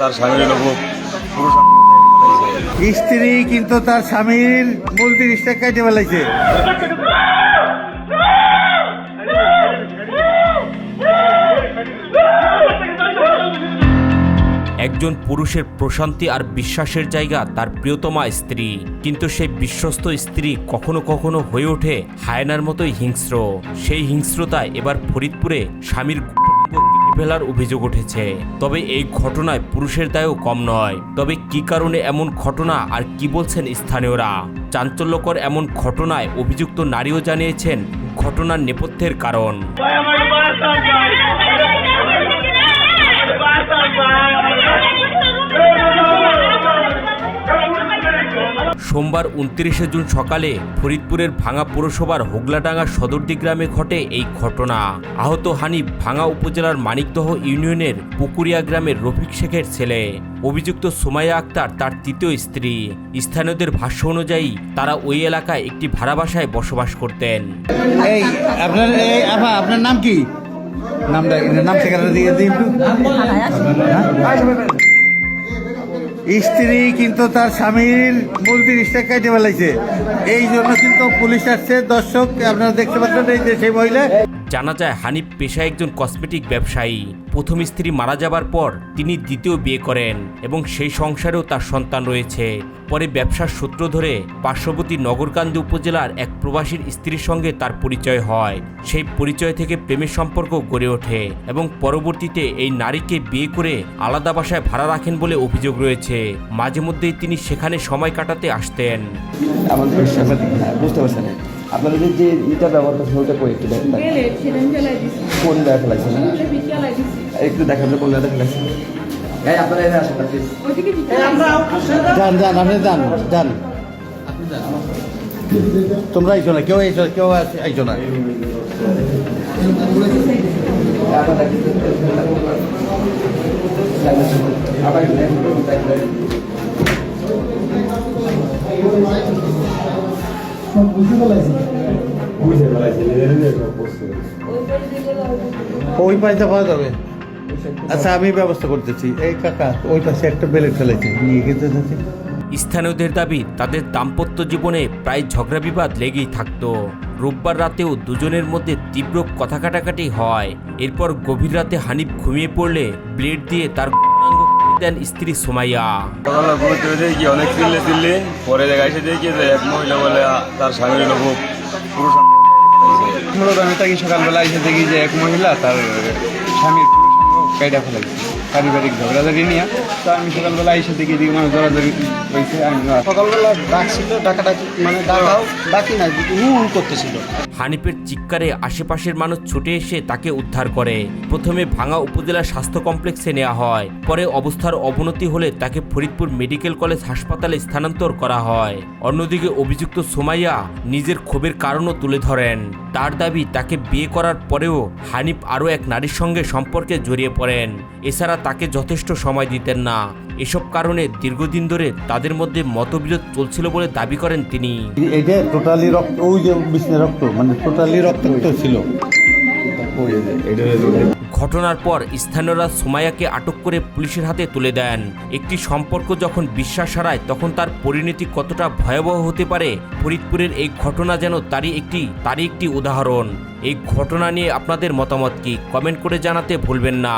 তার স্বামীর লোক পুরুষ স্ত্রী কিন্তু তার স্বামীর মূল জিনিসটা কেটে ফেলাইছে। একজন পুরুষের প্রশান্তি আর বিশ্বাসের জায়গা তার প্রিয়তমা স্ত্রী, কিন্তু সেই বিশ্বস্ত স্ত্রী কখনো কখনো হয়ে ওঠে হায়নার মতোই হিংস্র। সেই হিংস্রতায় এবার ফরিদপুরে স্বামীর কেটে ফেলার অভিযোগ উঠেছে। তবে এই ঘটনায় পুরুষের দায়ও কম নয়। তবে কি কারণে এমন ঘটনা আর কি বলছেন স্থানীয়রা? চাঞ্চল্যকর এমন ঘটনায় অভিযুক্ত নারীও জানিয়েছেন ঘটনার নেপথ্যের কারণ। সোমবার 29শে জুন সকালে ফরিদপুরের ভাঙ্গা পৌরসভার হোগলাডাঙ্গা সদরদি গ্রামে ঘটে এই ঘটনা। আহত হানিফ ভাঙ্গা উপজেলার মানিকদহ ইউনিয়নের পুকুরিয়া গ্রামের রফিক শেখের ছেলে। অভিযুক্ত সুমাইয়া আক্তার তার তৃতীয় স্ত্রী। স্থানীয়দের ভাষ্য অনুযায়ী তারা ওই এলাকায় একটি ভাড়া বাসায় বসবাস করতেন। এই আপনার নাম কি? নাম ঠিকানা দিয়ে দিন। স্ত্রী কিন্তু তার স্বামীর মূল জিনিসটা কেটে ফেলাইছে, এই জন্য কিন্তু পুলিশ আসছে। দর্শক আপনারা দেখতে পাচ্ছেন এই যে সেই মহিলা। জানা যায় হানিফ পেশায় একজন কসমেটিক ব্যবসায়ী। প্রথম স্ত্রী মারা যাবার পর তিনি দ্বিতীয় বিয়ে করেন এবং সেই সংসারেও তার সন্তান রয়েছে। পরে ব্যবসার সূত্র ধরে পার্শ্ববর্তী নগরকান্দি উপজেলার এক প্রবাসীর স্ত্রীর সঙ্গে তার পরিচয় হয়। সেই পরিচয় থেকে প্রেমের সম্পর্ক গড়ে ওঠে এবং পরবর্তীতে এই নারীকে বিয়ে করে আলাদা বাসায় ভাড়া রাখেন বলে অভিযোগ রয়েছে। মাঝে মধ্যেই তিনি সেখানে সময় কাটাতে আসতেন। বুঝতে পারছেন আপনাদের যে ইটা ব্যবহার করছেন ওটা করে একটু দেখেন, কোন দেখা ফেলাইছেন একটু দেখান কোন দেখা ফেলাইছেন। আপনারা এখানে আসেন প্লিজ। যান যান আপনি যান যান, তোমরা আইছো না, কেউ আইছো, কেউ আইছো না। ওই পাশে পাওয়া যাবে। আচ্ছা আমি ব্যবস্থা করতেছি। এই কাকা ওই পাশে একটা বেলেট ফেলেছে, নিয়ে খেতে যাচ্ছে। স্থানীয়দের দাবি তাদের দাম্পত্য জীবনে প্রায় ঝগড়া বিবাদ লেগেই থাকতো। রোববার রাতেও দুজনের মধ্যে তীব্র কথা কাটাকাটি হয়। এরপর গভীর রাতে হানিফ ঘুমিয়ে পড়লে ব্লেড দিয়ে তার অঙ্গ কেটে দেন স্ত্রী সুমাইয়া। সকালবেলা ঘুরতে দেখি অনেক চিল্লে পরে জায়গায় এসে দেখি যে এক মহিলা বলে তার স্বামীর লোক পুরুষ মূলত আমি তাকে সকালবেলা এসে দেখি যে এক মহিলা তার স্বামীর কাইটা ফেলাইছে পারিবারিক ঝগড়াঝাড়ি নিয়ে। তো আমি সকালবেলা এসে দেখি মানে জড়াজড়ি হয়েছে। আমি সকালবেলা ডাকছিল, ডাকাডাকি মানে ডাকি নাই, করতেছিল। হানিফের চিৎকারে আশেপাশের মানুষ ছুটে এসে তাকে উদ্ধার করে। প্রথমে ভাঙ্গা উপজেলা স্বাস্থ্য কমপ্লেক্সে নেওয়া হয়। পরে অবস্থার অবনতি হলে তাকে ফরিদপুর মেডিকেল কলেজ হাসপাতালে স্থানান্তর করা হয়। অন্যদিকে অভিযুক্ত সুমাইয়া নিজের ক্ষোভের কারণও তুলে ধরেন। তার দাবি তাকে বিয়ে করার পরেও হানিফ আরও এক নারীর সঙ্গে সম্পর্কে জড়িয়ে পড়েন। এছাড়া তাকে যথেষ্ট সময় দিতেন না। এসব কারণে দীর্ঘদিন ধরে তাদের মধ্যে মতবিরোধ চলছিল বলে দাবি করেন তিনি। এটা টোটালি রক্ত, ওই যে বিষ্ণু রক্ত মানে টোটালি রক্তাক্ত ছিল। ঘটনার পর স্থানীয়রা সুমাইয়াকে আটক করে পুলিশের হাতে তুলে দেন। একটি সম্পর্ক যখন বিশ্বাস হারায় তখন তার পরিণতি কতটা ভয়াবহ হতে পারে, ফরিদপুরের এই ঘটনা যেন তারই একটি উদাহরণ। এই ঘটনা নিয়ে আপনাদের মতামত কি কমেন্ট করে জানাতে ভুলবেন না।